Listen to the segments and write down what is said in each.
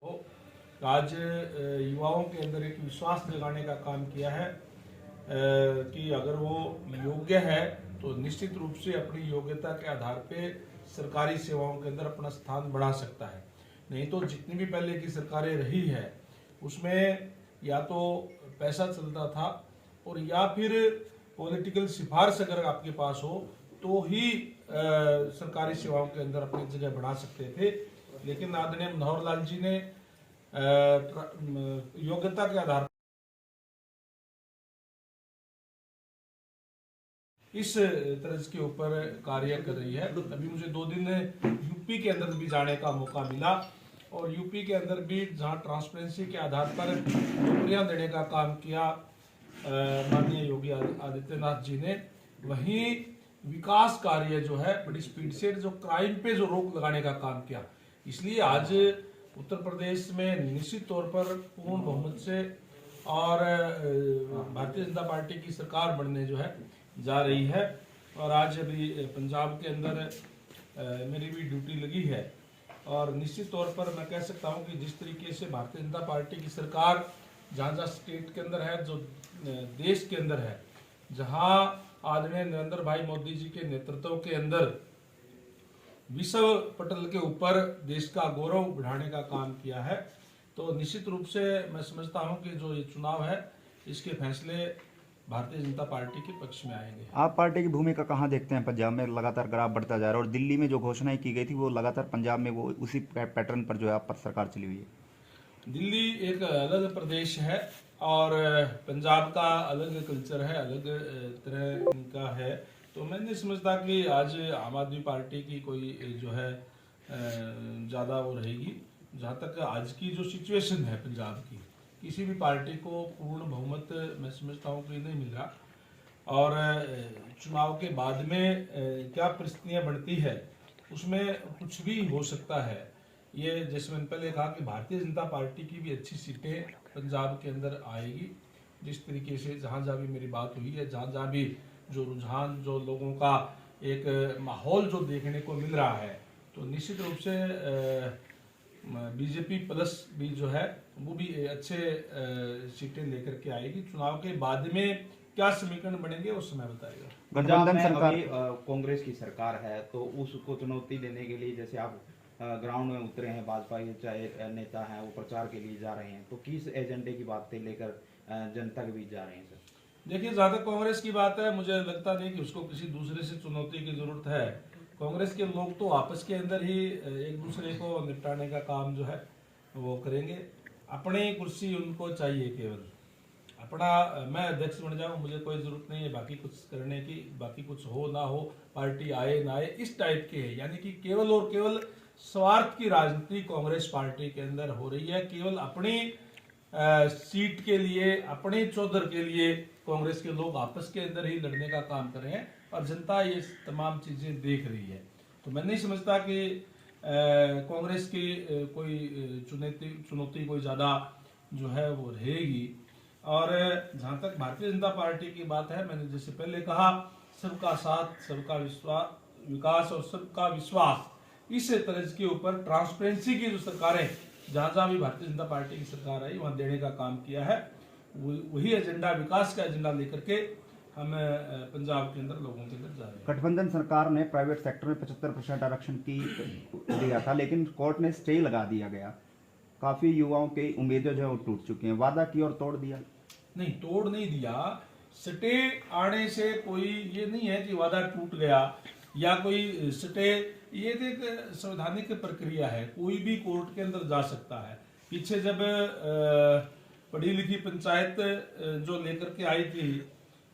आज युवाओं के अंदर एक विश्वास जगाने का काम किया है कि अगर वो योग्य है तो निश्चित रूप से अपनी योग्यता के आधार पे सरकारी सेवाओं के अंदर अपना स्थान बढ़ा सकता है। नहीं तो जितनी भी पहले की सरकारें रही है उसमें या तो पैसा चलता था और या फिर पॉलिटिकल सिफारिश अगर आपके पास हो तो ही सरकारी सेवाओं के अंदर अपनी जगह बढ़ा सकते थे। लेकिन आदरणीय मनोहर लाल जी ने योग्यता के आधार इस तरह के ऊपर कार्य कर रही है। अभी मुझे 2 दिन यूपी के अंदर भी जाने का मौका मिला और यूपी के अंदर भी जहां ट्रांसपेरेंसी के आधार पर नौकरियां देने का काम किया माननीय योगी आदित्यनाथ जी ने, वहीं विकास कार्य जो है बड़ी स्पीड से जो क्राइम पे जो रोक लगाने का काम किया। इसलिए आज उत्तर प्रदेश में निश्चित तौर पर पूर्ण बहुमत से और भारतीय जनता पार्टी की सरकार बनने जो है जा रही है। और आज अभी पंजाब के अंदर मेरी भी ड्यूटी लगी है और निश्चित तौर पर मैं कह सकता हूं कि जिस तरीके से भारतीय जनता पार्टी की सरकार जहां जहां स्टेट के अंदर है, जो देश के अंदर है, जहां आदरणीय नरेंद्र भाई मोदी जी के नेतृत्व के अंदर विश्व पटल के ऊपर देश का गौरव बढ़ाने का काम किया है, तो निश्चित रूप से मैं समझता हूं कि जो ये चुनाव है इसके फैसले भारतीय जनता पार्टी के पक्ष में आएंगे। आप पार्टी की भूमिका कहाँ देखते हैं? पंजाब में लगातार ग्राफ बढ़ता जा रहा है और दिल्ली में जो घोषणाएं की गई थी वो लगातार पंजाब में वो उसी पैटर्न पर जो है आप पर सरकार चली हुई है। दिल्ली एक अलग प्रदेश है और पंजाब का अलग कल्चर है, अलग तरह का है। तो मैं नहीं समझता कि आज आम आदमी पार्टी की कोई जो है ज़्यादा वो रहेगी। जहाँ तक आज की जो सिचुएशन है पंजाब की, किसी भी पार्टी को पूर्ण बहुमत मैं समझता हूँ कि नहीं मिल रहा और चुनाव के बाद में क्या परिस्थितियाँ बनती है उसमें कुछ भी हो सकता है। ये जैसे मैंने पहले कहा कि भारतीय जनता पार्टी की भी अच्छी सीटें पंजाब के अंदर आएगी। जिस तरीके से जहाँ जहाँ भी मेरी बात हुई है, जहाँ जहाँ भी जो रुझान, जो लोगों का एक माहौल जो देखने को मिल रहा है, तो निश्चित रूप से बीजेपी प्लस भी जो है वो भी अच्छे सीटें लेकर के आएगी। चुनाव के बाद में क्या समीकरण बनेंगे उस समय बताएगा। गठबंधन सरकार कांग्रेस की सरकार है तो उसको चुनौती देने के लिए जैसे आप ग्राउंड में उतरे हैं, भाजपा के चाहे नेता हैं वो प्रचार के लिए जा रहे हैं, तो किस एजेंडे की बातें लेकर जनता के बीच जा रहे हैं सर? देखिए, जहाँ तक कांग्रेस की बात है, मुझे लगता नहीं कि उसको किसी दूसरे से चुनौती की जरूरत है। कांग्रेस के लोग तो आपस के अंदर ही एक दूसरे को निपटाने का काम जो है वो करेंगे। अपनी कुर्सी उनको चाहिए, केवल अपना मैं अध्यक्ष बन जाऊं, मुझे कोई जरूरत नहीं है बाकी कुछ करने की, बाकी कुछ हो ना हो, पार्टी आए ना आए, इस टाइप के है। यानी कि केवल और केवल स्वार्थ की राजनीति कांग्रेस पार्टी के अंदर हो रही है। केवल अपनी सीट के लिए, अपने चौधर के लिए कांग्रेस के लोग आपस के अंदर ही लड़ने का काम कर रहे हैं और जनता ये तमाम चीजें देख रही है। तो मैं नहीं समझता कि कांग्रेस की कोई चुनौती कोई ज्यादा जो है वो रहेगी। और जहां तक भारतीय जनता पार्टी की बात है, मैंने जैसे पहले कहा, सबका साथ, सबका विकास और सबका विश्वास, इस तरह के ऊपर ट्रांसपेरेंसी की जो सरकारें जहां जहां भी भारतीय जनता पार्टी की सरकार आई वहां देने का काम किया है। वही एजेंडा, विकास का एजेंडा लेकर के हम पंजाब के अंदर लोगों के अंदर जा रहे हैं। गठबंधन सरकार ने प्राइवेट सेक्टर में 75% आरक्षण की दिया था, लेकिन कोर्ट ने स्टे लगा दिया गया। काफी युवाओं की उम्मीदें जो है वो टूट चुकी हैं। वादा की और तोड़ दिया? नहीं, तोड़ नहीं दिया। स्टे आने से कोई ये नहीं है कि वादा टूट गया या कोई स्टे, ये एक संवैधानिक प्रक्रिया है, कोई भी कोर्ट के अंदर जा सकता है। पीछे जब पढ़ी लिखी पंचायत जो लेकर के आई थी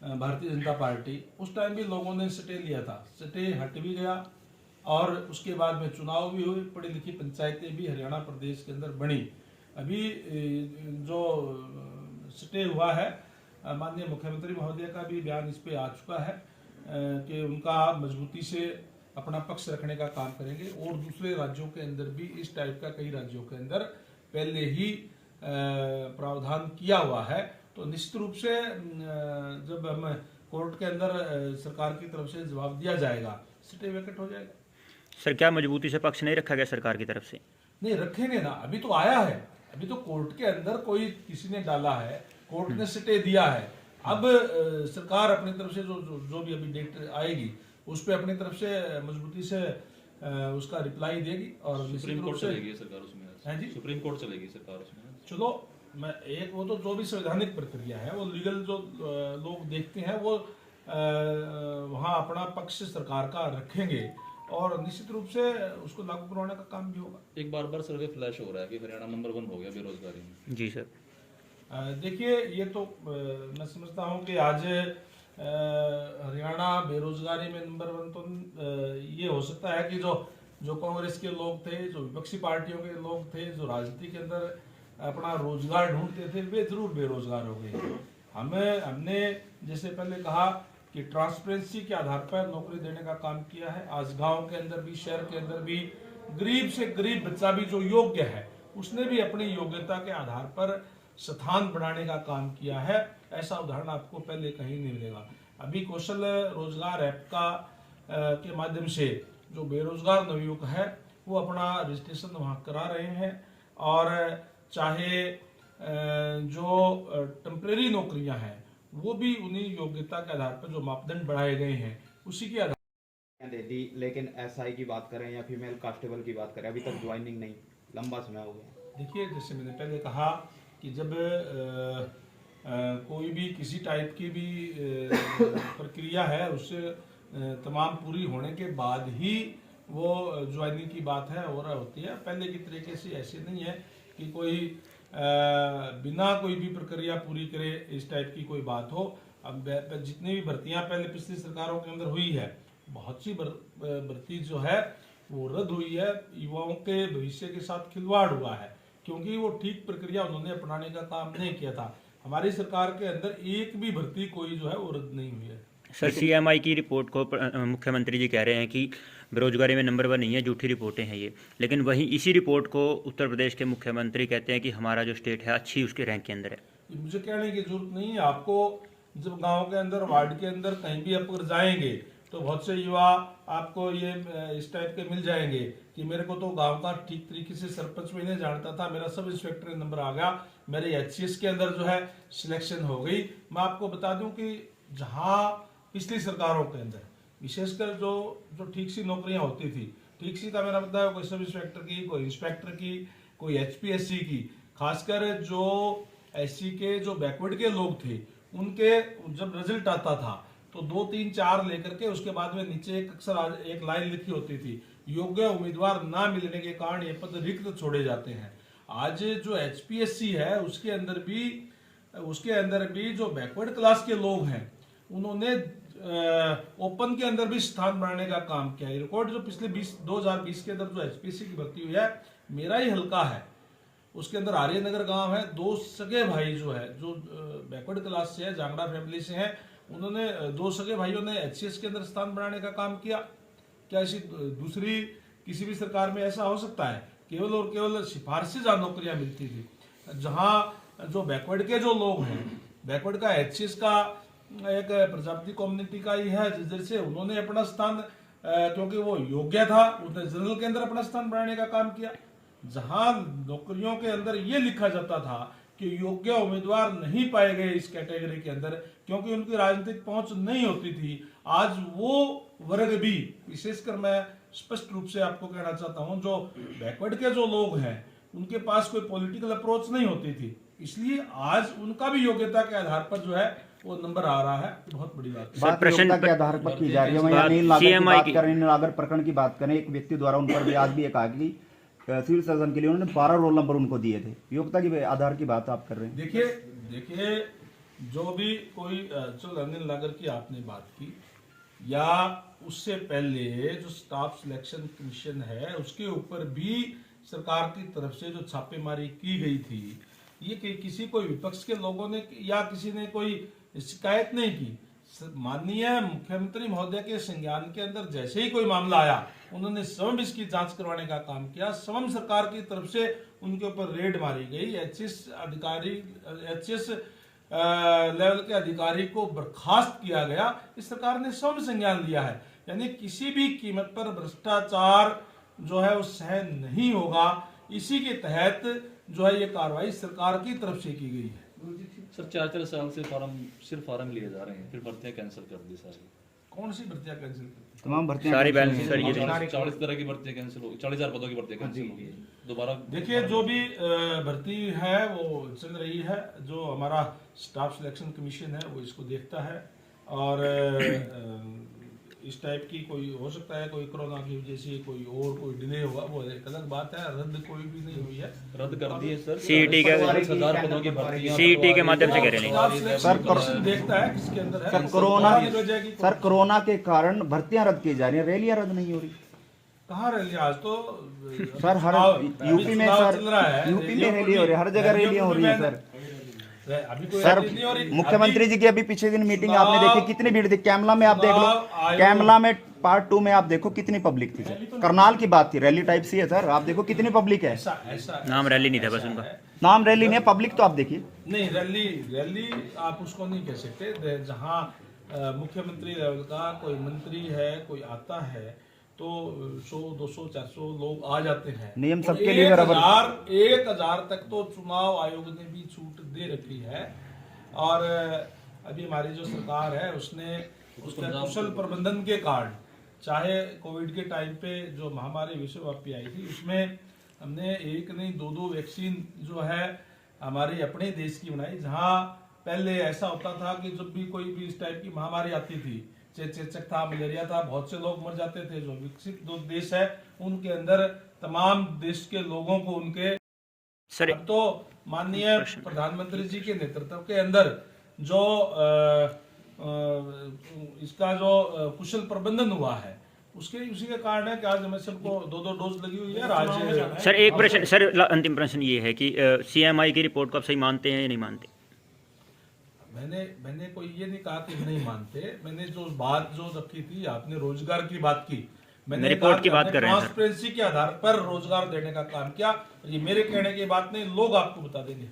भारतीय जनता पार्टी, उस टाइम भी लोगों ने स्टे लिया था, स्टे हट भी गया और उसके बाद में चुनाव भी हुए, पढ़ी लिखी पंचायतें भी हरियाणा प्रदेश के अंदर बनी। अभी जो स्टे हुआ है, माननीय मुख्यमंत्री महोदय का भी बयान इस पे आ चुका है कि उनका मजबूती से अपना पक्ष रखने का काम करेंगे। और दूसरे राज्यों के अंदर भी इस टाइप का कई राज्यों के अंदर पहले ही प्रावधान किया हुआ है। तो निश्चित रूप से जब हम कोर्ट के अंदर सरकार की तरफ से जवाब दिया जाएगा, स्टे वैकेट हो जाएगा। सर, क्या मजबूती से पक्ष नहीं रखा गया सरकार की तरफ से? नहीं रखेंगे ना, अभी तो आया है, अभी तो कोर्ट के अंदर कोई किसी ने डाला है, कोर्ट ने स्टे दिया है। अब सरकार अपनी तरफ से जो भी अभी डेट आएगी उस पे अपनी तरफ से मजबूती से उसका रिप्लाई देगी और सुप्रीम कोर्ट चलेगी सरकार उसमें। हाँ जी, सुप्रीम कोर्ट चलेगी सरकार उसमें। चलो मैं एक वो तो जो भी संवैधानिक प्रक्रिया है वो लीगल जो लोग देखते हैं वो वहाँ अपना पक्ष सरकार का रखेंगे और निश्चित रूप से उसको लागू करवाने का काम भी होगा। एक बार सर्वे फ्लैश हो रहा है कि हरियाणा नंबर 1 हो गया बेरोजगारी में। जी सर। देखिए ये तो मैं समझता हूँ कि आज हरियाणा बेरोजगारी में नंबर 1 तो ये हो सकता है कि जो कांग्रेस के लोग थे, जो विपक्षी पार्टियों के लोग थे, जो राजनीति के अंदर अपना रोजगार ढूंढते थे, वे जरूर बेरोजगार हो गए। हमने जैसे पहले कहा कि ट्रांसपेरेंसी के आधार पर नौकरी देने का काम किया है। आज गांव के अंदर भी, शहर के अंदर भी गरीब से गरीब बच्चा भी जो योग्य है उसने भी अपनी योग्यता के आधार पर स्थान बनाने का काम किया है। ऐसा उदाहरण आपको पहले कहीं नहीं मिलेगा। अभी कौशल रोजगार ऐप के माध्यम से जो बेरोजगार नवयुवक है वो अपना रजिस्ट्रेशन वहाँ करा रहे हैं और चाहे जो टेम्परेरी नौकरियां हैं वो भी उन्हीं योग्यता के आधार पर जो मापदंड बढ़ाए गए हैं उसी के आधार दे दी। लेकिन एसआई की बात करें या फीमेल कांस्टेबल की बात करें, अभी तक ज्वाइनिंग नहीं, लंबा समय हो गया। देखिए जैसे मैंने पहले कहा कि जब कोई भी किसी टाइप की भी प्रक्रिया है उससे तमाम पूरी होने के बाद ही वो ज्वाइनिंग की बात है और होती है। पहले की तरीके से ऐसे नहीं है कि कोई बिना कोई भी प्रक्रिया पूरी करे इस टाइप की कोई बात हो। अब जितनी भी भर्तियां पहले पिछली सरकारों के अंदर हुई है, बहुत सी भर्ती जो है वो रद्द हुई है। युवाओं के भविष्य के साथ खिलवाड़ हुआ है क्योंकि वो ठीक प्रक्रिया उन्होंने अपनाने का काम नहीं किया था। हमारी सरकार के अंदर एक भी भर्ती कोई जो है वो रद्द नहीं हुई है। सर सीएमआई की रिपोर्ट को मुख्यमंत्री जी कह रहे हैं कि बेरोजगारी में नंबर 1 नहीं है, झूठी रिपोर्टें हैं ये। लेकिन वहीं इसी रिपोर्ट को उत्तर प्रदेश के मुख्यमंत्री कहते हैं कि हमारा जो स्टेट है अच्छी उसके रैंक के अंदर है। मुझे कहने की जरूरत नहीं है। आपको जब गांव के अंदर, वार्ड के अंदर कहीं भी आप अगर जाएंगे तो बहुत से युवा आपको ये इस टाइप के मिल जाएंगे कि मेरे को तो गांव का ठीक तरीके से सरपंच में नहीं जानता था, मेरा सब इंस्पेक्टर नंबर आ गया, मेरे एचसीएस के अंदर जो है सिलेक्शन हो गई। मैं आपको बता दूं कि जहां पिछली सरकारों के अंदर विशेषकर जो ठीक सी नौकरियां होती थी, ठीक सी का मेरा मतलब है कोई सब इंस्पेक्टर की, कोई इंस्पेक्टर की, कोई एचपीएससी की, खासकर जो एससी के जो बैकवर्ड के लोग थे उनके जब रिजल्ट आता था तो 2 3 4 लेकर के उसके बाद में नीचे अक्सर एक लाइन लिखी होती थी, योग्य उम्मीदवार ना मिलने के कारण ये पद रिक्त छोड़े जाते हैं। आज जो एचपीएससी है उसके अंदर भी जो बैकवर्ड क्लास के लोग हैं उन्होंने ओपन के अंदर भी स्थान बनाने का काम किया है। रिकॉर्ड जो पिछले 2020 के अंदर जो एचपीएससी की भर्ती हुई है, मेरा ही हल्का है, उसके अंदर आर्यनगर गांव है, 2 सगे भाई जो है जो बैकवर्ड क्लास से है, जांगड़ा फैमिली से हैं, उन्होंने 2 सगे भाइयों ने एचसीएस के अंदर स्थान बनाने का काम किया। क्या ऐसी दूसरी किसी भी सरकार में ऐसा हो सकता है? केवल और केवल सिफारिशी जहां नौकरियां मिलती थी, जहां जो बैकवर्ड के जो लोग हैं, बैकवर्ड का एचसीएस का एक प्रजापति कम्युनिटी का ही है, जिस से उन्होंने अपना स्थान क्योंकि वो योग्य था उसने जनरल के अंदर अपना स्थान बनाने का काम किया। जहां नौकरियों के अंदर ये लिखा जाता था कि योग्य उम्मीदवार नहीं पाए गए इस कैटेगरी के अंदर क्योंकि उनकी राजनीतिक पहुंच नहीं होती थी, आज वो वर्ग भी, विशेषकर मैं स्पष्ट रूप से आपको कहना चाहता हूं, जो बैकवर्ड के जो लोग हैं उनके पास कोई पॉलिटिकल अप्रोच नहीं होती थी, इसलिए आज उनका भी योग्यता के आधार पर जो है वो नंबर आ रहा है। बहुत बड़ी बात है। बात योग्यता के आधार पर की जा रही है। वहीं नील नागर की बात करें, नील नागर प्रकरण की बात करें, एक व्यक्ति द्वारा उन पर भी आज भी कहा कि सिविल सर्जन के लिए उन्होंने 12 रोल नंबर उनको दिए थे। योग्यता के आधार की बात आप कर रहे हैं। देखिए जो भी कोई चलो नील नागर की आपने बात की या उससे पहले जो स्टाफ सिलेक्शन कमीशन है उसके ऊपर भी सरकार की तरफ से जो छापेमारी की गई थी, ये किसी कोई विपक्ष के लोगों ने या किसी ने कोई शिकायत नहीं की। माननीय मुख्यमंत्री महोदय के संज्ञान के अंदर जैसे ही कोई मामला आया उन्होंने स्वयं इसकी जांच करवाने का काम किया, स्वयं सरकार की तरफ से उनके ऊपर रेड मारी गई, एचएस लेवल के अधिकारी को बर्खास्त किया गया। इस सरकार ने स्वयं संज्ञान लिया है, यानी किसी भी कीमत पर भ्रष्टाचार जो है वो सहन नहीं होगा। इसी के तहत जो है ये कार्रवाई सरकार की तरफ से की गई है। सर 4-4 साल से सिर्फ फार्म लिए जा रहे हैं, फिर भर्तियां कैंसिल कर दी सारी। कौन सी भर्तियां कैंसिल कर दी? तमाम भर्तियां सारी बैलेंस सर ये 40 तरह की भर्तियां कैंसिल हो, 40,000 पदों की भर्तियां कैंसिल हो गई दोबारा। देखिए जो भी भर्ती है वो चल रही है, जो हमारा स्टाफ सिलेक्शन कमीशन है वो इसको देखता है, और इस टाइप की कोई हो सकता है कोई कोरोना की वजह से कोई डिले होगा, वो एक अलग बात है। रद्द कोई भी नहीं हुई है, रद्द कर दिए सर। सीईटी के 40,000 पदों की भर्तियां सीईटी के माध्यम से कह रहे हैं। स्टाफ सिलेक्शन कमीशन देखता है किसके अंदर है। सर कोरोना के कारण भर्तियां रद्द की जा रही है, रैलियां रद्द नहीं हो रही। कहाँ रैली आज तो सर हर यूपी में, सर चल रहा है, यूपी में रैली हो रही है, हर जगह रैलियां हो रही है सर। अभी कोई सर रैली नहीं हो रही। मुख्यमंत्री जी की अभी पिछले दिन मीटिंग आपने देखी, कितनी भीड़ थी। कैमला में आप देख लो, कैमला में पार्ट 2 में आप देखो कितनी पब्लिक थी सर। करनाल की बात थी, रैली टाइप सी है सर, आप देखो कितनी पब्लिक है। ऐसा नाम रैली नहीं था बस उनका, नाम रैली नहीं है, पब्लिक तो आप देखिए। नहीं, रैली आप उसको नहीं कह सकते। जहाँ मुख्यमंत्री लेवल का कोई मंत्री है, कोई आता है तो 100, 200, 400 लोग आ जाते हैं। नियम और सबके लिए बराबर। 1,000 तक तो चुनाव आयोग ने भी छूट दे रखी है, और अभी हमारी जो सरकार है उसने उसके कुशल प्रबंधन के कारण, चाहे कोविड के टाइम पे जो महामारी विश्वव्यापी आई थी उसमें हमने एक नहीं 2-2 वैक्सीन जो है हमारे अपने देश की बनाई। जहां पहले ऐसा होता था कि जब भी कोई भी इस टाइप की महामारी आती थी, चेचक था, मलेरिया था, बहुत से लोग मर जाते थे। जो विकसित दो देश है उनके अंदर तमाम देश के लोगों को उनके सर अब तो माननीय प्रधानमंत्री जी के नेतृत्व के अंदर जो इसका जो कुशल प्रबंधन हुआ है उसी के कारण है कि आज हमें सबको 2-2 डोज लगी हुई है। आज सर एक प्रश्न, सर अंतिम प्रश्न ये है कि सीएमआई की रिपोर्ट को आप सही मानते हैं या नहीं मानते? मैंने कोई ये नहीं कहा कि नहीं मानते। मैंने जो बात जो रखी थी, आपने रोजगार की बात की, मैंने रिपोर्ट की बात कर रहे हैं सर। ट्रांसपेरेंसी के आधार पर रोजगार देने का काम किया। ये मेरे कहने की बात नहीं, लोग आपको बता देंगे।